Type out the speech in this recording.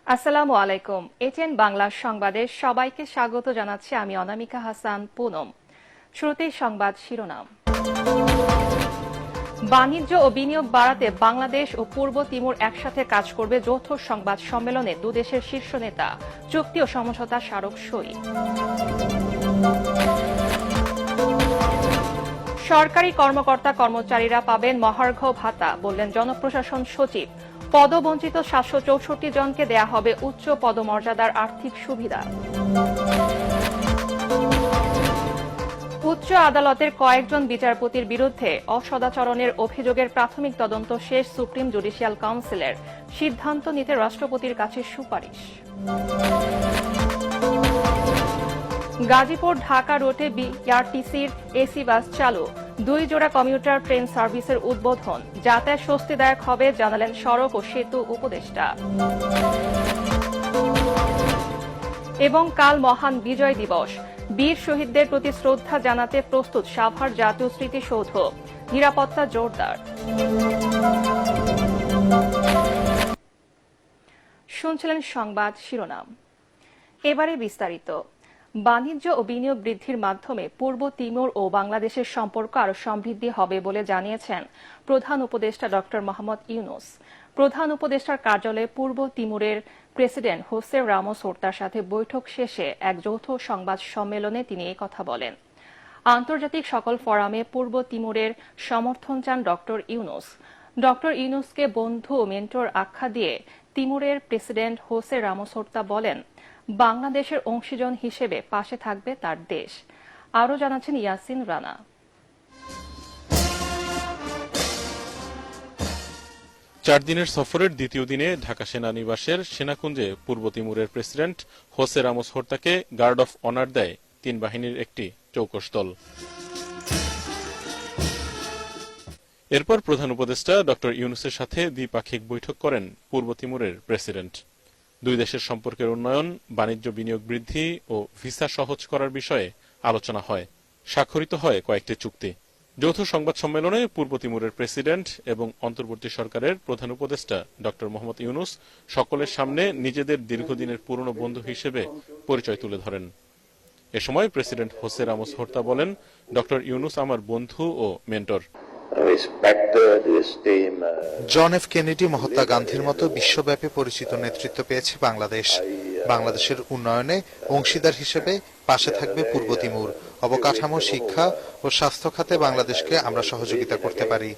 আসসালামু আলাইকুম। এটিএন বাংলা সংবাদে সবাইকে স্বাগত জানাচ্ছি আমি অনামিকা হাসান পুনম। শুরুতেই সংবাদ শিরোনাম। বাণিজ্য ও বিনিয়োগ বাড়াতে বাংলাদেশ ও পূর্ব তিমুর একসাথে কাজ করবে যৌথ সংবাদ সম্মেলনে দুদেশের শীর্ষ নেতা চুক্তি ও সমঝোতা স্মারক সই। সরকারি কর্মকর্তা কর্মচারীরা পাবেন মহার্ঘ ভাতা, বললেন জনপ্রশাসন সচিব। পদবঞ্চিত ৭৬৪ জনকে দেয়া হবে উচ্চ পদমর্যাদার আর্থিক সুবিধা। উচ্চ আদালতের কয়েকজন বিচারপতির বিরুদ্ধে অসদাচরণের অভিযোগের প্রাথমিক তদন্ত শেষ, সুপ্রিম জুডিশিয়াল কাউন্সিলের সিদ্ধান্ত নিতে রাষ্ট্রপতির কাছে সুপারিশ। গাজীপুর ঢাকা রুটে বিআরটিসির এসি বাস চালু, ২ জোড়া কমিউটার ট্রেন সার্ভিসের উদ্বোধন। যাতায়াত স্বস্তিদায়ক হবে, জানালেন সড়ক ও সেতু উপদেষ্টা। এবং কাল মহান বিজয় দিবস, বীর শহীদদের প্রতি শ্রদ্ধা জানাতে প্রস্তুত সাভার জাতীয় স্মৃতিসৌধ, নিরাপত্তা জোরদার। শুনছিলেন সংবাদ শিরোনাম, এবারে বিস্তারিত। বাণিজ্য ও বিনিয়োগ বৃদ্ধির মাধ্যমে পূর্ব তিমুর ও বাংলাদেশের সম্পর্ক আরও সমৃদ্ধি হবে বলে জানিয়েছেন প্রধান উপদেষ্টা ড মোহাম্মদ ইউনূস। প্রধান উপদেষ্টার কার্যালয়ে পূর্ব তিমুরের প্রেসিডেন্ট হোসে রামোস হোর্তার সাথে বৈঠক শেষে এক যৌথ সংবাদ সম্মেলনে তিনি এই কথা বলেন। আন্তর্জাতিক সকল ফোরামে পূর্ব তিমুরের সমর্থন চান ড ইউনূস। ড ইউনূসকে বন্ধু ও মেন্টর আখ্যা দিয়ে তিমুরের প্রেসিডেন্ট হোসে রামোস হোর্তা বলেন, বাংলাদেশের অংশীজন হিসেবে পাশে থাকবে তার দেশ। আরও জানাচ্ছেন ইয়াসিন রানা। ৪ দিনের সফরের দ্বিতীয় দিনে ঢাকা সেনানিবাসের সেনাকুঞ্জে পূর্ব তিমুরের প্রেসিডেন্ট হোসে রামোস হোর্তাকে গার্ড অফ অনার দেয় ৩ বাহিনীর একটি চৌকস দল। এরপর প্রধান উপদেষ্টা ড ইউনূসের সাথে দ্বিপাক্ষিক বৈঠক করেন পূর্ব তিমুরের প্রেসিডেন্ট। দুই দেশের সম্পর্কের উন্নয়ন, বাণিজ্য বিনিয়োগ বৃদ্ধি ও ভিসা সহজ করার বিষয়ে আলোচনা হয়। স্বাক্ষরিত হয় কয়েকটি চুক্তি। যৌথ সংবাদ সম্মেলনে পূর্ব তিমুরের প্রেসিডেন্ট এবং অন্তর্বর্তী সরকারের প্রধান উপদেষ্টা ড মোহাম্মদ ইউনূস সকলের সামনে নিজেদের দীর্ঘদিনের পুরনো বন্ধু হিসেবে পরিচয় তুলে ধরেন। এ সময় প্রেসিডেন্ট হোসে রামোস হোর্তা বলেন, ড ইউনূস আমার বন্ধু ও mentor. John F Kennedy, Mahatma গান্ধীর মতো বিশ্বব্যাপী পরিচিত নেতৃত্ব পেয়েছে বাংলাদেশ। বাংলাদেশের উন্নয়নে অংশীদার হিসেবে পাশে থাকবে পূর্ব তিমুর। অবকাঠামো, শিক্ষা ও স্বাস্থ্য খাতে বাংলাদেশকে আমরা সহযোগিতা করতে পারি।